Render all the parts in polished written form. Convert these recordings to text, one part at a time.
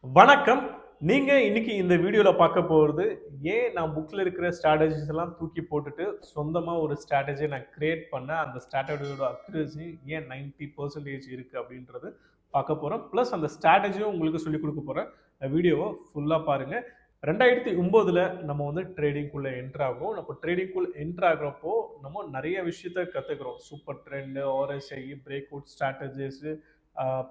வணக்கம். நீங்க இன்னைக்கு இந்த வீடியோல பார்க்க போறது, ஏன் நான் புக்ல இருக்கிற ஸ்ட்ராட்டஜிஸ் எல்லாம் தூக்கி போட்டுட்டு, சொந்தமா ஒரு ஸ்ட்ராட்டஜிய நான் கிரியேட் பண்ணேன். அந்த ஸ்ட்ராட்டஜியோட அக்யூரசி ஏன் 90% இருக்கு அப்படின்றது பார்க்க போறோம். பிளஸ் அந்த ஸ்ட்ராட்டஜியும் உங்களுக்கு சொல்லிக் குடுக்க போறேன். வீடியோவ ஃபுல்லா பாருங்க. 2009ல நம்ம ட்ரேடிங்குள்ள என்டர் ஆகுறோம். நம்ம ட்ரேடிங்குள்ள என்டர் ஆகுறப்போ, நம்ம நெறைய விஷயத்த கத்துக்கிறோம். Super trend, RSI, break out strategies,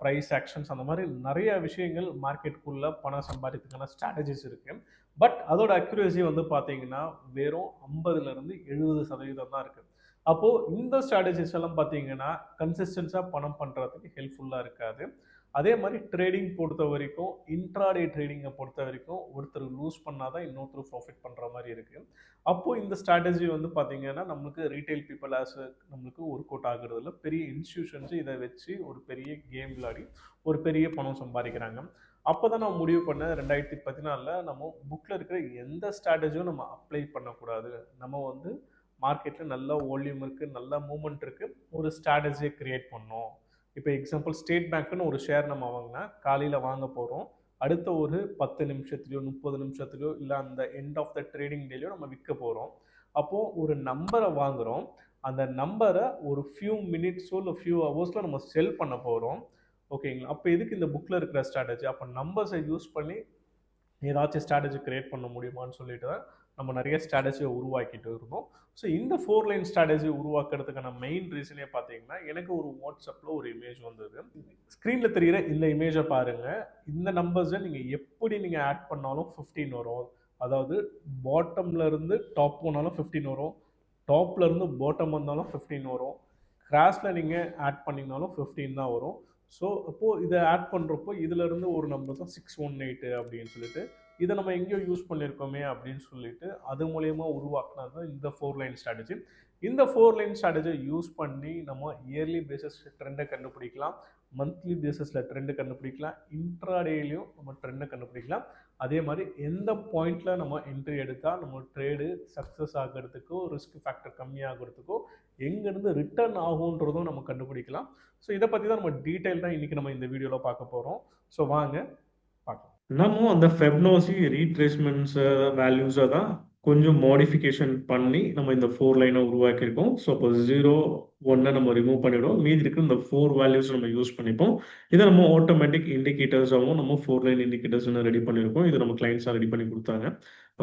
price actions அந்த மாதிரி நிறைய விஷயங்கள் மார்க்கெட்டுக்குள்ள பணம் சம்பாதிக்கிறதுக்கான ஸ்ட்ராட்டஜிஸ் இருக்கு. பட் அதோட அக்யூரசி பார்த்தீங்கன்னா வெறும் 50லேருந்து 70% தான் இருக்கு. அப்போ இந்த ஸ்ட்ராட்டஜிஸ் எல்லாம் பார்த்தீங்கன்னா கன்சிஸ்டன்ஸா பணம் பண்றதுக்கு ஹெல்ப்ஃபுல்லா இருக்காது. அதே மாதிரி ட்ரேடிங் பொறுத்த வரைக்கும் இன்ட்ராடே ட்ரேடிங்கை பொறுத்த வரைக்கும் ஒருத்தர் லூஸ் பண்ணாதான் இன்னொருத்தர் ப்ராஃபிட் பண்ற மாதிரி இருக்கு. அப்போ இந்த ஸ்ட்ராட்டஜி பார்த்தீங்கன்னா நம்மளுக்கு ரீட்டைல் பீப்புள் ஆஸ் நம்மளுக்கு ஒர்க் அவுட் ஆகுறது இல்லை. பெரிய இன்ஸ்டிடியூஷன்ஸ் இதை வச்சு ஒரு பெரிய கேம் விளையாடி ஒரு பெரிய பணம் சம்பாதிக்கிறாங்க. அப்போதான் நான் முடிவு பண்ணேன் 2014ல் நம்ம புக்கில் இருக்கிற எந்த ஸ்ட்ராட்டஜியும் நம்ம அப்ளை பண்ணக்கூடாது. நம்ம மார்க்கெட்ல நல்ல வால்யூம் இருக்கு, நல்ல மூவ்மெண்ட் இருக்கு, ஒரு ஸ்ட்ராட்டஜியை கிரியேட் பண்ணோம். இப்போ எக்ஸாம்பிள் ஸ்டேட் பேங்க்னு ஒரு ஷேர் நம்ம வாங்கினா காலையில் வாங்க போகிறோம், அடுத்த ஒரு 10 நிமிஷத்துலையோ 30 நிமிஷத்துலையோ இல்லை அந்த எண்ட் ஆஃப் த ட்ரேடிங் டேலையோ நம்ம விற்க போகிறோம். அப்போது ஒரு நம்பரை வாங்குகிறோம், அந்த நம்பரை ஒரு ஃபியூ மினிட்ஸோ இல்லை ஃபியூ ஹவர்ஸில் நம்ம செல் பண்ண போகிறோம். ஓகேங்களா? அப்போ எதுக்கு இந்த புக்கில் இருக்கிற ஸ்ட்ராட்டஜி? அப்போ நம்பர்ஸை யூஸ் பண்ணி ஏதாச்சும் ஸ்ட்ராட்டஜி கிரியேட் பண்ண முடியுமான்னு சொல்லிட்டு தான் நம்ம நிறைய ஸ்ட்ராட்டஜியை உருவாக்கிட்டு இருந்தோம். ஸோ இந்த 4 லைன் ஸ்ட்ராட்டஜி உருவாக்குறதுக்கான மெயின் ரீசனே பார்த்தீங்கன்னா, எனக்கு ஒரு வாட்ஸ்அப்பில் ஒரு இமேஜ் வந்தது. ஸ்க்ரீனில் தெரிகிற இந்த இமேஜை பாருங்கள். இந்த நம்பர்ஸை நீங்கள் ஆட் பண்ணாலும் 15 வரும். அதாவது பாட்டம்ல இருந்து டாப் போனாலும் 15 வரும், டாப்ல இருந்து பாட்டம் வந்தாலும் 15 வரும், கிராஸில் நீங்கள் ஆட் பண்ணிங்கனாலும் 15 தான் வரும். ஸோ அப்போது இதை ஆட் பண்ணுறப்போ இதிலேருந்து ஒரு நம்பர் தான் 618 அப்படின்னு சொல்லிட்டு, இதை நம்ம எங்கேயோ யூஸ் பண்ணியிருக்கோமே அப்படின்னு சொல்லிட்டு அது மூலயமா உருவாக்குனது தான் இந்த 4 லைன் ஸ்ட்ராட்டஜி. இந்த 4 லைன் ஸ்ட்ராட்டஜியை யூஸ் பண்ணி நம்ம இயர்லி பேசிஸ் ட்ரெண்டை கண்டுபிடிக்கலாம், மந்த்லி பேசிஸில் ட்ரெண்டு கண்டுபிடிக்கலாம், இன்ட்ராடேலையும் நம்ம ட்ரெண்டை கண்டுபிடிக்கலாம். அதே மாதிரி எந்த பாயிண்டில் நம்ம என்ட்ரி எடுத்தால் நம்ம ட்ரேடு சக்ஸஸ் ஆகிறதுக்கோ ரிஸ்க் ஃபேக்டர் கம்மியாகிறதுக்கோ எங்கேருந்து ரிட்டர்ன் ஆகுன்றதும் நம்ம கண்டுபிடிக்கலாம். ஸோ இதை பற்றி தான் நம்ம டீட்டெயில்டாக இன்றைக்கி நம்ம இந்த வீடியோவில் பார்க்க போகிறோம். ஸோ வாங்க பார்க்கலாம். நம்ம அந்த ஃபெப்னோசி ரீட்ரேஸ்மெண்ட்ஸ் வேல்யூஸை தான் கொஞ்சம் மாடிஃபிகேஷன் பண்ணி நம்ம இந்த 4 லைனை உருவாக்கியிருக்கோம். ஸோ அப்போ 0, 1 நம்ம ரிமூவ் பண்ணிவிடுவோம். மீதி இருக்கிற இந்த 4 வேல்யூஸ் நம்ம யூஸ் பண்ணிப்போம். இதை நம்ம ஆட்டோமேட்டிக் இண்டிகேட்டர்ஸாகவும் நம்ம 4 லைன் இண்டிகேட்டர்ஸ்னு ரெடி பண்ணியிருக்கோம். இது நம்ம கிளைண்ட்ஸாக ரெடி பண்ணி கொடுத்தாங்க.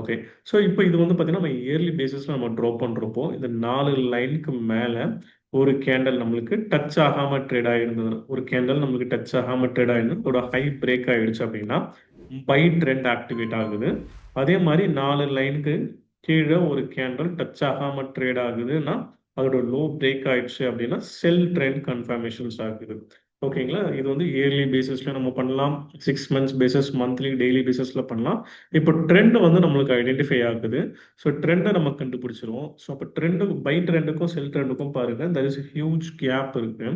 ஓகே, ஸோ இப்போ இது பார்த்தீங்கன்னா நம்ம இயர்லி பேசிஸில் நம்ம ட்ரா பண்ணுறப்போ இந்த 4 லைனுக்கு மேலே ஒரு கேண்டல் நம்மளுக்கு டச் ஆகாமல் ட்ரேட் ஆகிருந்தது, ஒரு கேண்டல் நம்மளுக்கு டச் ஆகாமல் ட்ரேட் ஆகிருந்தது, அதோட ஹை பிரேக் ஆகிடுச்சு அப்படின்னா பை ட்ரெண்ட் ஆக்டிவேட் ஆகுது. அதே மாதிரி 4 லைனுக்கு கீழே ஒரு கேண்டல் டச் ஆகாமல் ட்ரேட் ஆகுதுன்னா அதோட லோ பிரேக் ஆயிடுச்சு அப்படின்னா செல் ட்ரெண்ட் கன்ஃபர்மேஷன்ஸ் ஆகுது. ஓகேங்களா? இது இயர்லி பேசிஸ்ல நம்ம பண்ணலாம், 6 மந்த்ஸ் பேசிஸ், மந்த்லி, டெய்லி பேசிஸ்ல பண்ணலாம். இப்போ ட்ரெண்ட் நம்மளுக்கு ஐடென்டிஃபை ஆகுது. ஸோ ட்ரெண்டை நம்ம கண்டுபிடிச்சிருவோம். ஸோ அப்போ ட்ரெண்டுக்கும் பை ட்ரெண்டுக்கும் செல் ட்ரெண்டுக்கும் பாருங்க, தட் இஸ் ஹியூஜ் கேப் இருக்கு.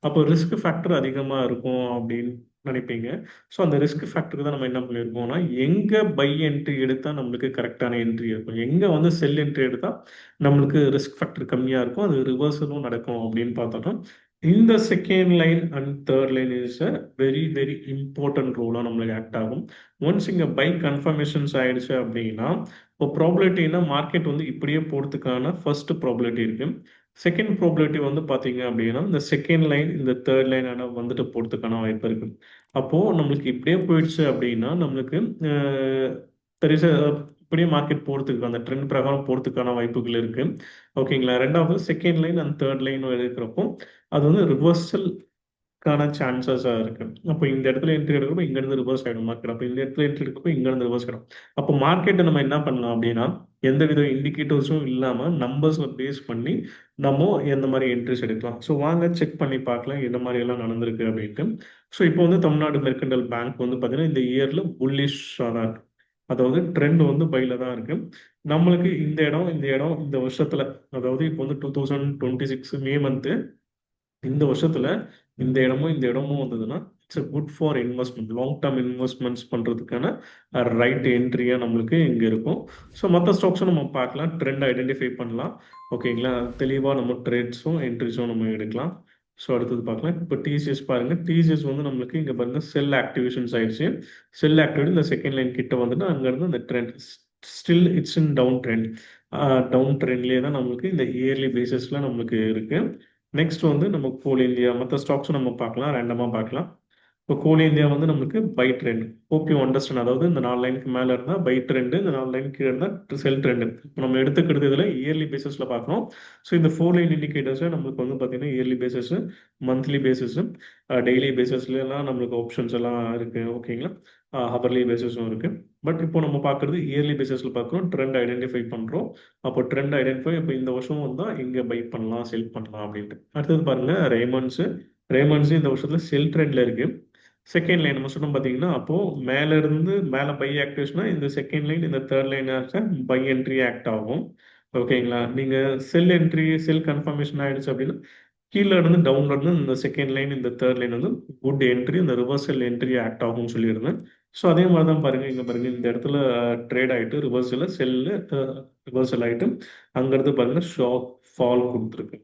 அப்போ ரிஸ்க் ஃபேக்டர் அதிகமாக இருக்கும் அப்படின்னு நினைப்பீங்க. ஸோ அந்த ரிஸ்க் ஃபேக்டருக்கு தான் நம்ம என்ன பண்ணியிருக்கோம்னா, எங்கே பை என்ட்ரி எடுத்தால் நம்மளுக்கு கரெக்டான என்ட்ரி இருக்கும், எங்கே செல் என்ட்ரி எடுத்தால் நம்மளுக்கு ரிஸ்க் ஃபேக்டர் கம்மியாக இருக்கும், அது ரிவர்சலும் நடக்கும் அப்படின்னு பார்த்தோம்னா இந்த second line and third line is a very very important ரோலாக நம்மளுக்கு ஆக்ட் ஆகும். ஒன்ஸ் இங்கே பை கன்ஃபர்மேஷன்ஸ் ஆயிடுச்சு அப்படின்னா இப்போ ப்ராபபிலிட்டினா மார்க்கெட் இப்படியே போகிறதுக்கான ஃபர்ஸ்ட் ப்ராபபிலிட்டி இருக்கு. செகண்ட் ப்ராபபிலிட்டி பார்த்தீங்க அப்படின்னா இந்த செகண்ட் லைன் இந்த தேர்ட் லைன் போகிறதுக்கான வாய்ப்பு இருக்கு. அப்போது நம்மளுக்கு இப்படியே போயிடுச்சு அப்படின்னா நம்மளுக்கு பெருச இப்படியே மார்க்கெட் போகிறதுக்கு அந்த ட்ரெண்ட் பிரகாரம் போகிறதுக்கான வாய்ப்புகள் இருக்கு. ஓகேங்களா? ரெண்டாவது second line and third line இருக்கிறப்போ அது ரிவர்சல்கான சான்சஸாக இருக்கு. அப்போ இந்த இடத்துல என்ட்ரி எடுக்கிறப்போ இங்கேருந்து ரிவர்ஸ் ஆகிடும் மார்க்கெட். அப்போ இந்த இடத்துல என்ட்ரி எடுக்கிறப்போ இங்கேருந்து ரிவர்ஸ் ஆகிடும். அப்போ மார்க்கெட்டை நம்ம என்ன பண்ணலாம் அப்படின்னா எந்தவித இண்டிகேட்டர்ஸும் இல்லாமல் நம்பர்ஸை பேஸ் பண்ணி நம்ம எந்த மாதிரி என்ட்ரிஸ் எடுக்கலாம். ஸோ வாங்க செக் பண்ணி பார்க்கலாம் என்ன மாதிரி எல்லாம் நடந்திருக்கு அப்படின்ட்டு. ஸோ இப்போ தமிழ்நாடு மெர்கன்டைல் பேங்க் பார்த்தீங்கன்னா இந்த இயரில் புல்லிஷாக தான் இருக்கு. அதாவது ட்ரெண்ட் பையில தான் இருக்கு. நம்மளுக்கு இந்த இடம் இந்த வருஷத்துல, அதாவது இப்போ 2026 மே மந்த்து, இந்த வருஷத்துல இந்த இடமும் வந்ததுன்னா it's good for investment, long term investments பண்றதுக்கான ரைட் என்ட்ரியா நம்மளுக்கு இங்க இருக்கும். ஸோ மற்ற ஸ்டாக்ஸும் நம்ம பார்க்கலாம், ட்ரெண்ட் ஐடென்டிஃபை பண்ணலாம். ஓகேங்களா? தெளிவாக நம்ம ட்ரேட்ஸும் என்ட்ரிஸும் நம்ம எடுக்கலாம். ஸோ அடுத்தது பார்க்கலாம். இப்போ டிசிஎஸ் பாருங்க. டிசிஎஸ் வந்து நம்மளுக்கு இங்கே பாருங்க செல் ஆக்டிவேஷன்ஸ் ஆயிடுச்சு. செல் ஆக்டிவேட் இந்த செகண்ட் லைன் கிட்ட வந்துட்டு அங்கேருந்து அந்த trend still it's in down trend. Down ட்ரெண்ட்லேயே தான் நம்மளுக்கு இந்த இயர்லி பேசிஸில் நம்மளுக்கு இருக்கு. நெக்ஸ்ட் வந்து நம்ம கோல் இந்தியா மற்ற ஸ்டாக்ஸும் நம்ம பார்க்கலாம், ரேண்டமாக பார்க்கலாம். இப்போ கோல் இந்தியா வந்து நம்மளுக்கு buy trend. Hope you understand. அதாவது இந்த 4 லைனுக்கு மேலே இருந்தால் பை ட்ரெண்டு, இந்த 4 லைன் கீழே இருந்தால் செல் ட்ரெண்டு. இப்போ நம்ம எடுத்துக்கிறது இதில் இயர்லி பேசிஸில் பார்க்கணும். ஸோ இந்த 4 லைன் இண்டிகேட்டர்ஸை நம்மளுக்கு வந்து பார்த்தீங்கன்னா yearly basis, monthly basis, daily பேசிஸ்லாம் நம்மளுக்கு ஆப்ஷன்ஸ் எல்லாம் இருக்குது. ஓகேங்களா? ஹவர்லி பேசிஸும் இருக்குது. பட் இப்போ நம்ம பார்க்குறது இயர்லி பேசிஸில் பார்க்குறோம். ட்ரெண்ட் ஐடென்டிஃபை பண்ணுறோம். அப்போ ட்ரெண்ட் ஐடென்டிஃபை இப்போ இந்த வருஷம் வந்தால் இங்கே பை பண்ணலாம், செல் பண்ணலாம் அப்படின்ட்டு. அடுத்தது பாருங்கள் ரேமண்ட்ஸு. ரேமண்ட்ஸு இந்த வருஷத்தில் செல் ட்ரெண்டில் இருக்குது. செகண்ட் லைன் நம்ம சொன்னோம் பார்த்தீங்கன்னா, அப்போது மேலே பை ஆக்டிவேஷனா இந்த செகண்ட் லைன் இந்த third line by entry act ஆகும். ஓகேங்களா? நீங்கள் செல் கன்ஃபர்மேஷன் ஆகிடுச்சு அப்படின்னா கீழே இருந்து டவுன்ல இருந்து இந்த செகண்ட் லைன் இந்த தேர்ட் லைன் வந்து குட் என்ட்ரி, இந்த ரிவர்சல் என்ட்ரி ஆக்ட் ஆகும்னு சொல்லியிருந்தேன். ஸோ அதே மாதிரி தான் பாருங்கள், இங்கே பாருங்கள் இந்த இடத்துல ட்ரேட் ஆகிட்டு ரிவர்சல் ஆகிட்டு அங்கேருந்து பாருங்கள் ஷார்ட் ஃபால் கொடுத்துருக்கு.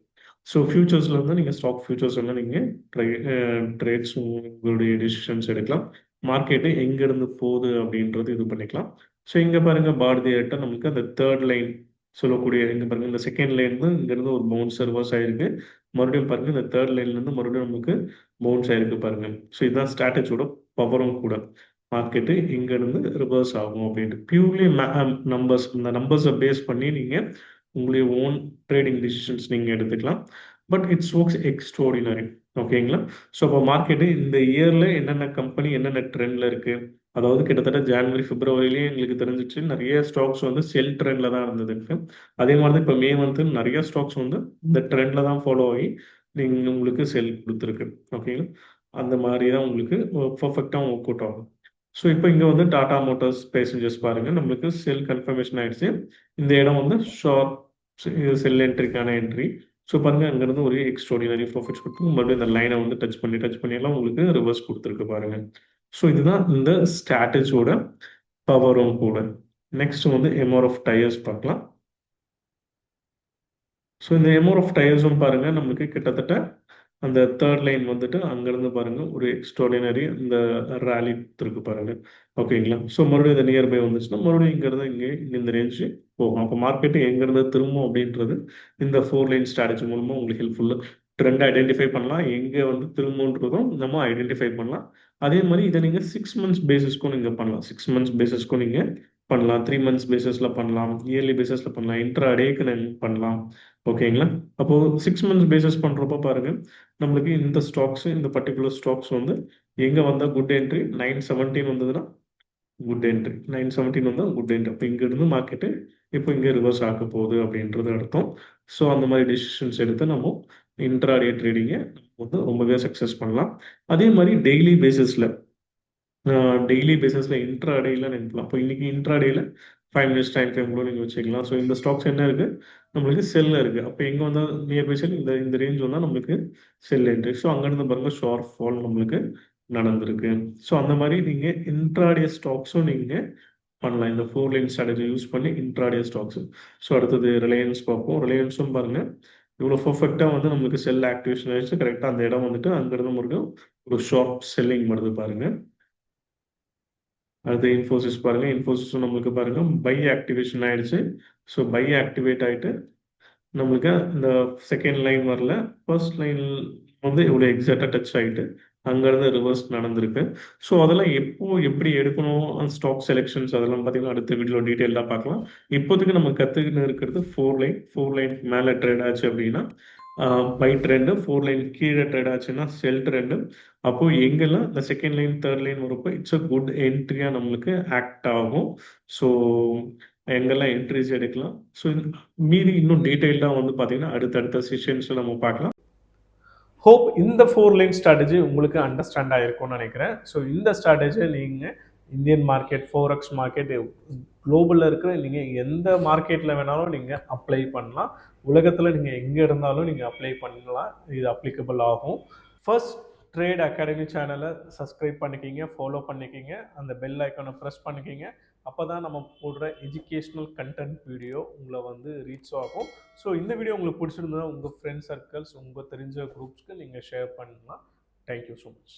ஸோ ஃபியூச்சர்ஸில் வந்து நீங்கள் ஸ்டாக் ஃபியூச்சர்ஸ் வந்து நீங்கள் ட்ரேட்ஸ் உங்களுடைய டிசிஷன்ஸ் எடுக்கலாம். மார்க்கெட்டு எங்கேருந்து போகுது அப்படின்றது இது பண்ணிக்கலாம். ஸோ இங்கே பாருங்கள் பாரதி ஏர்டெல் நமக்கு அந்த தேர்ட் லைன் சொல்லக்கூடிய இங்கே பாருங்கள் இந்த செகண்ட் லைன் வந்து இங்கேருந்து ஒரு பவுன்ஸ் ரிவர்ஸ் ஆகிருக்கு. மறுபடியும் பாருங்கள் இந்த தேர்ட் லைன்லேருந்து மறுபடியும் நமக்கு பவுன்ஸ் ஆகிருக்கு பாருங்கள். ஸோ இதுதான் ஸ்ட்ராட்டஜியோட பவரும் கூட. மார்க்கெட்டு இங்கேருந்து ரிவர்ஸ் ஆகும் அப்படின்ட்டு பியூர்லி நம்பர்ஸ், இந்த நம்பர்ஸை பேஸ் பண்ணி நீங்கள் உங்களுடைய ஓன் ட்ரேடிங் டிசிஷன்ஸ் நீங்கள் எடுத்துக்கலாம். But it's works extraordinary. ஓகேங்களா? ஸோ அப்போ மார்க்கெட்டு இந்த இயரில் என்னென்ன கம்பெனி என்னென்ன ட்ரெண்டில் இருக்குது, அதாவது கிட்டத்தட்ட ஜான்வரி பிப்ரவரிலேயே எங்களுக்கு தெரிஞ்சிச்சு நிறைய ஸ்டாக்ஸ் வந்து செல் ட்ரெண்டில் தான் இருந்ததுக்கு. அதே மாதிரி தான் இப்போ மே மந்த்து நிறைய ஸ்டாக்ஸ் வந்து இந்த ட்ரெண்டில் தான் ஃபாலோ ஆகி நீங்கள் உங்களுக்கு செல் கொடுத்துருக்கு. ஓகேங்களா? அந்த மாதிரி தான் உங்களுக்கு பர்ஃபெக்டாக ஒர்க் அவுட் ஆகும். ஸோ இப்போ இங்கே வந்து டாடா மோட்டார்ஸ் பேசஞ்சர்ஸ் பாருங்கள் நம்மளுக்கு செல் கன்ஃபர்மேஷன் ஆகிடுச்சு. இந்த இடம் வந்து ஷார்ட் செல் என்ட்ரிக்கான என்ட்ரி. ஸோ பாருங்கள் அங்கேருந்து ஒரு எக்ஸ்ட்ராடினரி ப்ராஃபிட்ஸ் கொடுத்து மறுபடியும் இந்த லைனை வந்து டச் பண்ணி எல்லாம் உங்களுக்கு ரிவர்ஸ் கொடுத்துருக்கு பாருங்கள். ஸோ இதுதான் இந்த ஸ்ட்ராட்டஜியோட பவரும் கூட. நெக்ஸ்ட் வந்து எம்ஆர்எஃப் டயர்ஸ் பார்க்கலாம். ஸோ இந்த எம்ஆர்எஃப் டயர்ஸும் பாருங்கள் நம்மளுக்கு கிட்டத்தட்ட அந்த தேர்ட் லைன் வந்துட்டு அங்கேருந்து பாருங்கள் ஒரு எக்ஸ்ட்ராடினரி இந்த ரேலி இருக்கு பாருங்கள். ஓகேங்களா? ஸோ மறுபடியும் இந்த நியர்பை வந்துச்சுன்னா மறுபடியும் இங்கேருந்து இங்கே இந்த ரேஞ்சு போகும். அப்போ மார்க்கெட்டு எங்கேருந்து திரும்பும் அப்படின்றது இந்த 4 லைன் ஸ்ட்ராட்டஜி மூலமாக உங்களுக்கு ஹெல்ப்ஃபுல்லாக ட்ரெண்ட் ஐடென்டிஃபை பண்ணலாம், எங்கே வந்து திரும்புன்றதும் நம்ம ஐடென்டிஃபை பண்ணலாம். அதே மாதிரி இதை நீங்கள் 6 மந்த்ஸ் பேசிஸ்க்கும் நீங்கள் பண்ணலாம். 6 மந்த்ஸ் பேசிஸ்க்கும் நீங்கள் பண்ணலாம், 3 மந்த்ஸ் பேசிஸில் பண்ணலாம், இயர்லி பேசிஸில் பண்ணலாம், இன்ட்ரா டேக்கு நீங்கள் பண்ணலாம். ஓகேங்களா? அப்போது 6 மந்த்ஸ் பேசிஸ் பண்ணுறப்போ பாருங்கள் நம்மளுக்கு இந்த ஸ்டாக்ஸ் இந்த பர்டிகுலர் ஸ்டாக்ஸ் வந்து எங்கே வந்தால் குட் என்ட்ரி 917 வந்ததுன்னா குட் என்ட்ரி, 917 வந்தால் குட் என்ட்ரி. அப்போ இங்கேருந்து மார்க்கெட்டு இப்போ இங்கே ரிவர்ஸ் ஆக போகுது அப்படின்றது அர்த்தம். ஸோ அந்த மாதிரி டிசிஷன்ஸ் எடுத்து நம்ம இன்ட்ராடே ட்ரேடிங்கை வந்து ரொம்பவே சக்ஸஸ் பண்ணலாம். அதே மாதிரி டெய்லி பேசிஸில் இன்ட்ராடேயில் நினைக்கலாம். அப்போ இன்றைக்கி இன்ட்ராடேயில் 5 மினிட்ஸ் டைம் ஃப்ரேம் கூட நீங்கள் வச்சுக்கலாம். ஸோ இந்த ஸ்டாக்ஸ் என்ன இருக்குது நம்மளுக்கு செல்லில் இருக்குது. அப்போ எங்கே வந்தால் நியர்பை செல் இந்த ரேஞ்ச் வந்தால் நம்மளுக்கு செல் என்ட்ரி. ஸோ அங்கேருந்து பாருங்கள் ஷார்ட் ஃபால் நம்மளுக்கு நடந்திருக்கு. ஸோ அந்த மாதிரி நீங்கள் இன்ட்ராடே ஸ்டாக்ஸும் நீங்கள் பண்ணலாம். இந்த 4 லைன் ஸ்ட்ராட்டஜி யூஸ் பண்ணி இன்ட்ராடே ஸ்டாக்ஸு. ஸோ அடுத்தது ரிலையன்ஸ் பார்ப்போம். ரிலையன்ஸும் பாருங்கள் இவ்வளோ பர்ஃபெக்டாக வந்து நம்மளுக்கு செல் ஆக்டிவேஷன் ஆகிடுச்சு. கரெக்டாக அந்த இடம் வந்துட்டு அங்கேருந்து மறுபடியும் ஒரு ஷார்ட் செல்லிங் வருது பாருங்கள். அடுத்து இன்ஃபோசிஸ் பாருங்கள். இன்ஃபோசிஸும் நம்மளுக்கு பாருங்கள் பை ஆக்டிவேஷன் ஆகிடுச்சு. ஸோ பை ஆக்டிவேட் ஆகிட்டு நம்மளுக்கு இந்த செகண்ட் லைன் வரல, ஃபர்ஸ்ட் லைன் வந்து இவ்வளோ எக்ஸாக்டாக டச் ஆகிட்டு அங்கேருந்து ரிவர்ஸ் நடந்திருக்கு. ஸோ அதெல்லாம் எப்படி எடுக்கணும், ஸ்டாக் செலெக்ஷன்ஸ் அதெல்லாம் பார்த்தீங்கன்னா அடுத்த வீடியோவில் டீட்டெயிலாக பார்க்கலாம். இப்போதைக்கு நம்ம கற்றுக்கின்னு இருக்கிறது 4 லைன் மேலே ட்ரேட் ஆச்சு அப்படின்னா பை ட்ரெண்டு, 4 லைன் கீழே ட்ரேட் ஆச்சுன்னா செல் ட்ரெண்டு. அப்போது எங்கெல்லாம் இந்த செகண்ட் லைன் தேர்ட் லைன் வரப்போ இட்ஸ் அ குட் என்ட்ரியாக நம்மளுக்கு ஆக்ட் ஆகும். ஸோ எங்கெல்லாம் என்ட்ரிஸ் எடுக்கலாம். ஸோ மீதி இன்னும் டீட்டெயில்டாக வந்து பார்த்தீங்கன்னா அடுத்தடுத்த செஷன்ஸில் நம்ம பார்க்கலாம். ஹோப் இந்த 4 லைன் ஸ்ட்ராட்டஜி உங்களுக்கு அண்டர்ஸ்டாண்ட் ஆகிருக்கும்னு நினைக்கிறேன். ஸோ இந்த ஸ்ட்ராட்டஜியை நீங்கள் இந்தியன் மார்க்கெட், ஃபோரெக்ஸ் மார்க்கெட், குளோபலில் இருக்கிற நீங்கள் எந்த மார்க்கெட்டில் வேணாலும் நீங்கள் அப்ளை பண்ணலாம். உலகத்தில் நீங்கள் எங்கே இருந்தாலும் நீங்கள் அப்ளை பண்ணலாம். இது அப்ளிகபிள் ஆகும். ஃபர்ஸ்ட் ட்ரேட் அகாடமி சேனலை சப்ஸ்கிரைப் பண்ணிக்கிங்க, ஃபாலோ பண்ணிக்கிங்க, அந்த பெல் ஐக்கானை ப்ரெஸ் பண்ணிக்கிங்க. அப்போ தான் நம்ம போடுற எஜுகேஷ்னல் கண்டென்ட் வீடியோ உங்களை வந்து ரீச் ஆகும். ஸோ இந்த வீடியோ உங்களுக்கு பிடிச்சிருந்தா உங்கள் ஃப்ரெண்ட்ஸ் சர்க்கிள்ஸ், உங்கள் தெரிஞ்ச குரூப்ஸ்க்கு நீங்கள் ஷேர் பண்ணலாம். Thank you so much.